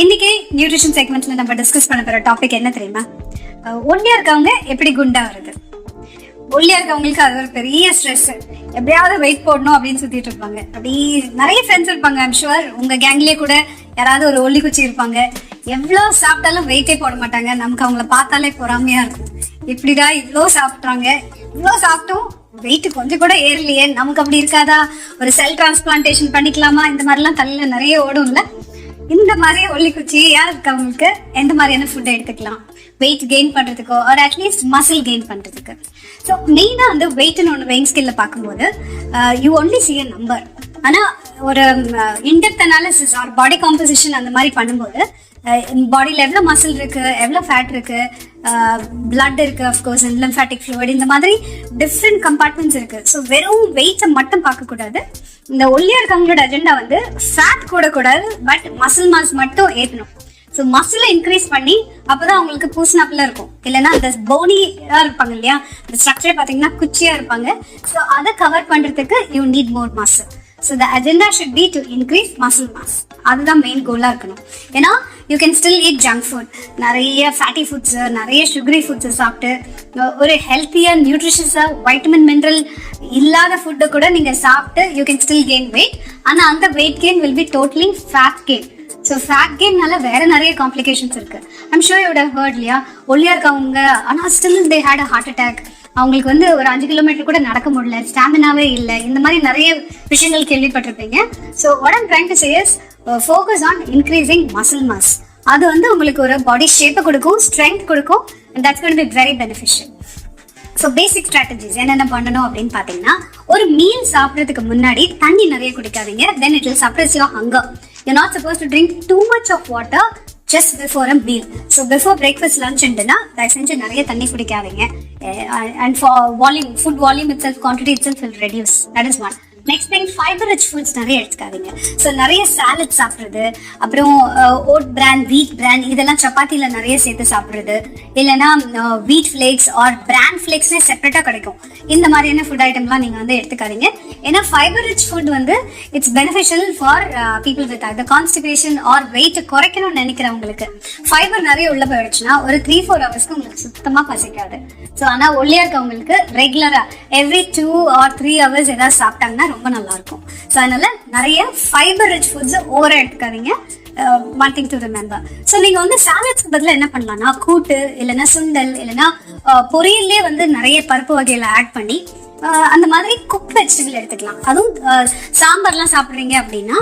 இன்னைக்கு நியூட்ரிஷன் செக்மெண்ட்ல நம்ம டிஸ்கஸ் பண்ண போற டாபிக் என்ன தெரியுமா? ஒல்லியா இருக்கவங்க எப்படி குண்டா வருது. ஒல்லியா இருக்கவங்களுக்கு அது ஒரு பெரிய ஸ்ட்ரெஸ். எப்படியாவது வெயிட் போடணும் அப்படின்னு சுத்திட்டு இருப்பாங்க. அப்படி நிறைய ஃப்ரெண்ட்ஸ் இருப்பாங்க. ஐம் ஷுவர் உங்க கேங்லயே கூட யாராவது ஒரு ஒல்லி குச்சி இருப்பாங்க. எவ்வளவு சாப்பிட்டாலும் வெயிட்டே போட மாட்டாங்க. நமக்கு அவங்கள பார்த்தாலே பொறாமையா இருக்கும். எப்படிடா இவ்வளோ சாப்பிட்றாங்க, இவ்வளோ சாப்பிட்டும் வெயிட் கொஞ்சம் கூட ஏறலையே, நமக்கு அப்படி இருக்காதா, ஒரு செல் டிரான்ஸ்பிளான்டேஷன் பண்ணிக்கலாமா, இந்த மாதிரிலாம் தலையில நிறைய ஓடும்ல. இந்த மாதிரி ஒல்லி குச்சியா இருக்கவங்களுக்கு எந்த மாதிரியான ஃபுட் எடுத்துக்கலாம் வெயிட் கெயின் பண்றதுக்கோ ஒரு அட்லீஸ்ட் மசில் கெயின் பண்றதுக்கு. ஸோ மெயினா வந்து வெயிட்னு ஒன்று வெயிங் ஸ்கேல்ல பார்க்கும்போது you only see a number. ஆனா ஒரு in depth analysis or body composition அந்த மாதிரி பண்ணும்போது பாடியில் எவ்வளோ மசில் இருக்கு, எவ்வளோ ஃபேட் இருக்கு, பிளட் இருக்கு, அஃப்கோர்ஸ் லிம்ஃபாட்டிக் ஃப்ளூயிட், இந்த மாதிரி டிஃப்ரெண்ட் கம்பார்ட்மெண்ட்ஸ் இருக்கு. ஸோ வெறும் வெயிட்டை மட்டும் பார்க்கக்கூடாது. இந்த ஒல்லியா இருக்கவங்களோட அஜெண்டா வந்து ஃபேட் கூடக்கூடாது, பட் மசில் மாஸ் மட்டும் ஏற்றணும். ஸோ மசிலை இன்க்ரீஸ் பண்ணி அப்போதான் அவங்களுக்கு பூசினாப்பில் இருக்கும். இல்லைன்னா அந்த போனியா இருப்பாங்க இல்லையா, அந்த ஸ்ட்ரக்சர் பார்த்தீங்கன்னா குச்சியா இருப்பாங்க. ஸோ அதை கவர் பண்றதுக்கு you need more muscle. So the agenda should be to increase muscle mass. அதுதான் மெயின் கோலா இருக்கணும். ஏன்னா you can still eat junk food, நிறைய ஃபேட்டி ஃபுட்ஸ், நிறைய சுகரி ஃபுட்ஸ் சாப்பிட்டு ஒரு ஹெல்த்தியா நியூட்ரிஷியஸா வைட்டமின் மினரல் இல்லாத ஃபுட்டை கூட நீங்க சாப்பிட்டு you can still gain weight. ஆனா அந்த weight gain will be totally fat gain. So fat கெயின்னால வேற நிறைய காம்ப்ளிகேஷன்ஸ் இருக்கு. I'm sure you would have heard இல்லையா, ஒல்லியா இருக்கவங்க ஆனா still they had a heart attack, அவங்களுக்கு வந்து ஒரு 5 கிலோமீட்டர் கூட நடக்க முடியல, ஸ்டாமினாவே இல்லை, இந்த மாதிரி நிறைய விஷயங்கள் கேள்விப்பட்டிருப்பீங்க. So what I'm trying to say is focus on increasing muscle mass. அது வந்து உங்களுக்கு ஒரு பாடி ஷேப்பை கொடுக்கும், ஸ்ட்ரென்த் கொடுக்கும், and that's going to be very beneficial. So basic strategies என்னென்ன பண்ணணும் அப்படின்னு பார்த்தீங்கன்னா, ஒரு மீல் சாப்பிட்றதுக்கு முன்னாடி தண்ணி நிறைய குடிக்காதீங்க. Then it will suppress your hunger. You're not supposed to drink too much of water just before a meal. So before breakfast, lunch and dinner, தயவு செஞ்சு நிறைய தண்ணி குடிக்காதீங்க. And for volume, food volume itself, quantity itself will reduce. That is one. Next thing, fibre rich foods நிறைய எடுத்துக்காதீங்க. So நிறைய salad சாப்பிட்றது, அப்புறம் vote brand, வீட் பிராண்ட், இதெல்லாம் சப்பாத்தியில் நிறைய சேர்த்து சாப்பிட்றது, இல்லைன்னா வீட் ஃப்ளேக்ஸ் ஆர் பிராண்ட் ஃப்ளேக்ஸ்னே செப்பரேட்டாக கிடைக்கும். இந்த மாதிரியான ஃபுட் ஐட்டம்லாம் நீங்கள் வந்து எடுத்துக்காதீங்க. ஏன்னா ஃபைபர் ரிச் ஃபுட் வந்து it's beneficial for people with the constipation or weight குறைக்கணும்னு நினைக்கிறவங்களுக்கு. ஃபைபர் நிறைய உள்ள போயிடுச்சுன்னா ஒரு 3-4 ஹவர்ஸ்க்கு உங்களுக்கு சுத்தமாக பசிக்காது. ஸோ ஆனால் ஒல்லியா இருக்கவங்களுக்கு ரெகுலராக எவ்ரி 2 or 3 hours ஏதாவது சாப்பிட்டாங்கன்னா ரொம்ப நல்லா இருக்கும். ஸோ அதனால நிறைய ஃபைபர் ரிச் ஃபுட்ஸ் ஓவரா எடுத்துக்காதீங்க. One thing to remember. So நீங்க வந்து சாலட்ஸ்க்கு பதிலாக என்ன பண்ணலாம்னா, கூட்டு இல்லைன்னா சுண்டல் இல்லைன்னா பொரியல்லே வந்து நிறைய பருப்பு வகையில ஆட் பண்ணி அந்த மாதிரி குக் வெஜிடபிள் எடுத்துக்கலாம். அதுவும் சாம்பார்லாம் சாப்பிட்றீங்க அப்படின்னா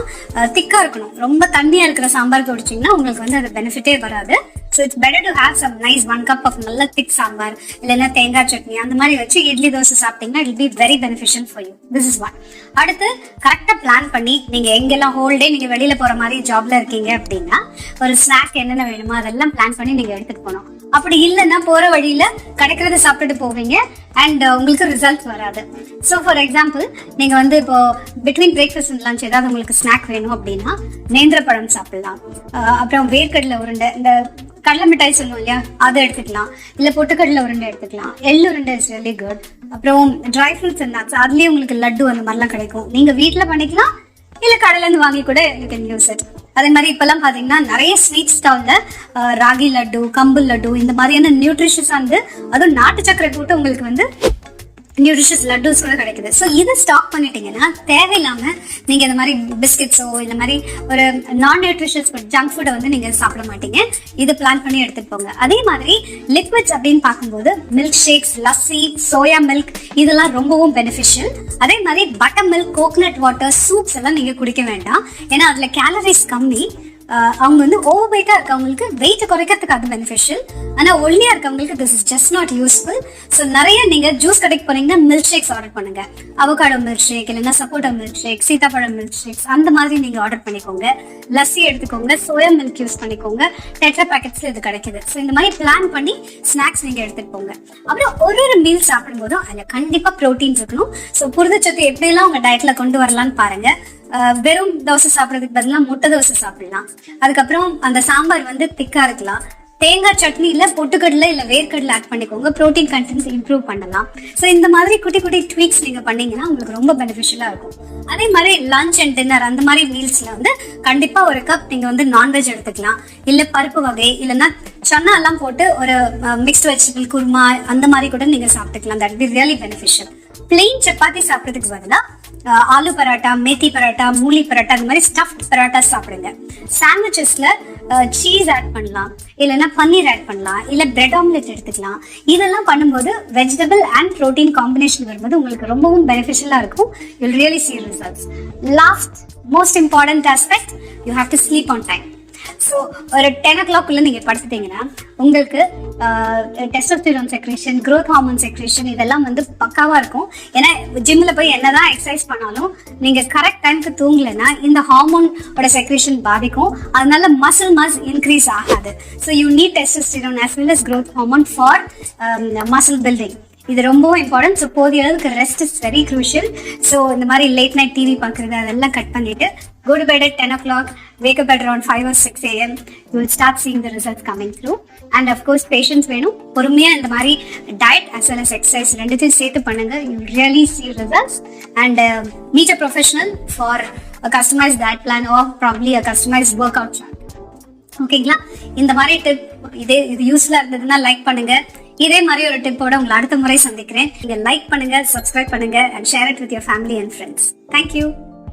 திக்கா இருக்கணும். ரொம்ப தண்ணியா இருக்கிற சாம்பார் குடிச்சிங்கன்னா உங்களுக்கு வந்து அது பெனிஃபிட்டே வராது. So it's better to have some nice 1 cup of நல்ல திக் சாம்பார் இல்லைன்னா தேங்காய் சட்னி அந்த மாதிரி வச்சு இட்லி தோசை சாப்பிட்டீங்கன்னா it be very beneficial for you. This is one. அடுத்து கரெக்டாக பிளான் பண்ணி நீங்க எங்கெல்லாம் ஹோல் டே நீங்க வெளியில போற மாதிரி ஜாப்ல இருக்கீங்க அப்படின்னா ஒரு ஸ்நாக் என்னென்ன வேணுமோ அதெல்லாம் பிளான் பண்ணி நீங்க எடுத்துட்டு போகணும். அப்படி இல்லைன்னா போற வழியில கிடைக்கிறத சாப்பிட்டுட்டு போவீங்க அண்ட் உங்களுக்கு ரிசல்ட் வராது. ஸோ ஃபார் எக்ஸாம்பிள் நீங்க வந்து இப்போ பிட்வீன் பிரேக்ஃபாஸ்ட் அண்ட் லஞ்ச் ஏதாவது உங்களுக்கு ஸ்நாக் வேணும் அப்படின்னா நேந்திர பழம் சாப்பிடலாம், அப்புறம் வேர்க்கடலை உருண்டை, இந்த கடலை மிட்டாய் சொல்லுவோம் இல்லையா, அதை எடுத்துக்கலாம், இல்ல பொட்டுக்கடலை உருண்டை எடுத்துக்கலாம். எள்ளு உருண்டை இஸ் ரியலி குட். அப்புறம் ட்ரை ஃப்ரூட்ஸ் அண்ட் நட்ஸ், அதுலயே உங்களுக்கு லட்டு அந்த மாதிரிலாம் கிடைக்கும். நீங்க வீட்டுல பண்ணிக்கலாம், இல்ல கடையில இருந்து வாங்கி கூட யூ கேன் யூஸ் இட். அதே மாதிரி இப்பெல்லாம் பாத்தீங்கன்னா நிறைய ஸ்வீட் ஸ்டால்ல ராகி லட்டு, கம்பு லட்டு, இந்த மாதிரியான நியூட்ரிஷியஸ் வந்து அதுவும் நாட்டு சக்கரை போட்டு உங்களுக்கு வந்து நியூட்ரிஷியஸ் லட்டூஸ் கூட கிடைக்குது. ஸோ இதை ஸ்டாக் பண்ணிட்டீங்கன்னா தேவையில்லாம நீங்க இந்த மாதிரி பிஸ்கெட்ஸோ இந்த மாதிரி ஒரு நான் நியூட்ரிஷியஸ் ஜங்க் ஃபுட்டை வந்து நீங்க சாப்பிட மாட்டீங்க. இதை பிளான் பண்ணி எடுத்துட்டு போங்க. அதே மாதிரி லிக்விட்ஸ் அப்படின்னு பார்க்கும்போது milk shakes, lassi, soya milk இதெல்லாம் ரொம்பவும் பெனிஃபிஷியல். அதே மாதிரி butter milk, coconut water, soups எல்லாம் நீங்க குடிக்க வேண்டாம். ஏன்னா அதுல கேலரிஸ் கம்மி. அவங்க வந்து ஓவர் வெயிட்டா இருக்கவங்களுக்கு வெயிட் குறைக்கிறதுக்கு அது பெனிஃபிஷியல். ஆனா ஒல்லியா இருக்கவங்களுக்கு this is just not useful. So நிறைய நீங்க ஜூஸ் கடைக்கு போனீங்கன்னா மில்க் ஷேக்ஸ் ஆர்டர் பண்ணுங்க. அவகாடோ மில்க் ஷேக் இல்லைன்னா சப்போட்டா மில்க் ஷேக், சீதாப்பழம் மில்க் ஷேக்ஸ் அந்த மாதிரி நீங்க ஆர்டர் பண்ணிக்கோங்க. லஸ்ஸி எடுத்துக்கோங்க, சோயா மில்க் யூஸ் பண்ணிக்கோங்க, டெட்ரா பேக்கெட்ஸ்ல இது கிடைக்குது. ஸோ இந்த மாதிரி பிளான் பண்ணி ஸ்நாக்ஸ் நீங்க எடுத்துட்டு போங்க. அப்புறம் ஒரு மீல் சாப்பிடும் போதும் அதுல கண்டிப்பா ப்ரோட்டீன் இருக்கணும். ஸோ புரதச்சத்து எப்படியெல்லாம் உங்க டயட்ல கொண்டு வரலாம்னு பாருங்க. வெறும் தோசை சாப்பிட்றதுக்கு பதிலாக முட்டை தோசை சாப்பிடலாம். அதுக்கப்புறம் அந்த சாம்பார் வந்து திக்கா இருக்கலாம். தேங்காய் சட்னியில பொட்டுக்கடலை இல்ல வேர்க்கடலை ஆட் பண்ணிக்கோங்க, ப்ரோட்டீன் கண்டென்ட்ஸ் இம்ப்ரூவ் பண்ணலாம். ஸோ இந்த மாதிரி குட்டி குட்டி ட்வீக்ஸ் நீங்க பண்ணீங்கன்னா உங்களுக்கு ரொம்ப பெனிஃபிஷியலா இருக்கும். அதே மாதிரி லஞ்ச் அண்ட் டின்னர் அந்த மாதிரி மீல்ஸ்ல வந்து கண்டிப்பா ஒரு கப் நீங்க வந்து நான்வெஜ் எடுத்துக்கலாம், இல்ல பருப்பு வகை இல்லைன்னா சன்னா எல்லாம் போட்டு ஒரு மிக்ஸ்ட் வெஜிடபிள் குருமா அந்த மாதிரி கூட நீங்க சாப்பிட்டுக்கலாம். That be really beneficial. Plain chapati சாப்பிட்றதுக்கு பதிலாக ஆலு பரோட்டா, மேத்தி பரோட்டா, மூலி பரோட்டா அந்த மாதிரி ஸ்டஃப்ட் பரோட்டா சாப்பிடுங்க. சாண்ட்விச்சஸ்ல சீஸ் ஆட் பண்ணலாம், இல்லைன்னா பன்னீர் ஆட் பண்ணலாம், இல்ல பிரெட் ஆம்லெட் எடுத்துக்கலாம். இதெல்லாம் பண்ணும்போது வெஜிடபிள் அண்ட் ப்ரோட்டீன் காம்பினேஷன் வரும்போது உங்களுக்கு ரொம்பவும் பெனிஃபிஷியலா இருக்கும். You'll really see results. Last most important aspect, you have to sleep on time. So ஒரு 10 o'clock நீங்க படுத்துட்டீங்கன்னா உங்களுக்கு testosterone secretion, growth hormone secretion இதெல்லாம் வந்து பக்காவா இருக்கும். ஏன்னா ஜிம்ல போய் என்னதான் எக்ஸசைஸ் பண்ணாலும் நீங்க கரெக்ட் டைமுக்கு தூங்கலைன்னா இந்த ஹார்மோனோட செக்ரேஷன் பாதிக்கும். அதனால மசில் மாஸ் இன்க்ரீஸ் ஆகாது. So you need testosterone as well as growth hormone for muscle building. இது ரொம்பவும் இம்பார்ட்டன்ட். ஸோ போதிய அளவுக்கு rest is very crucial. So இந்த மாதிரி லேட் நைட் டிவி பார்க்குறது அதெல்லாம் கட் பண்ணிட்டு go to bed at 10 o'clock, wake up at around 5 or 6 a.m. You will start seeing the results coming through. And of course patience வேணும். பொறுமையா இந்த மாதிரி diet as well as exercise ரெண்டுத்தையும் சேர்த்து பண்ணுங்க. You will really see results. And meet a professional for a customized diet plan or probably a customized workout chart. ஓகேங்களா? இந்த மாதிரி டிப் இது யூஸ்ஃபுல்லா இருந்ததுன்னா லைக் பண்ணுங்க. இதே மாதிரி ஒரு டிப்போட உங்களை அடுத்த முறை சந்திக்கிறேன். நீங்க லைக் பண்ணுங்க, சப்ஸ்கிரைப் பண்ணுங்க and share it with your family and friends. Thank you.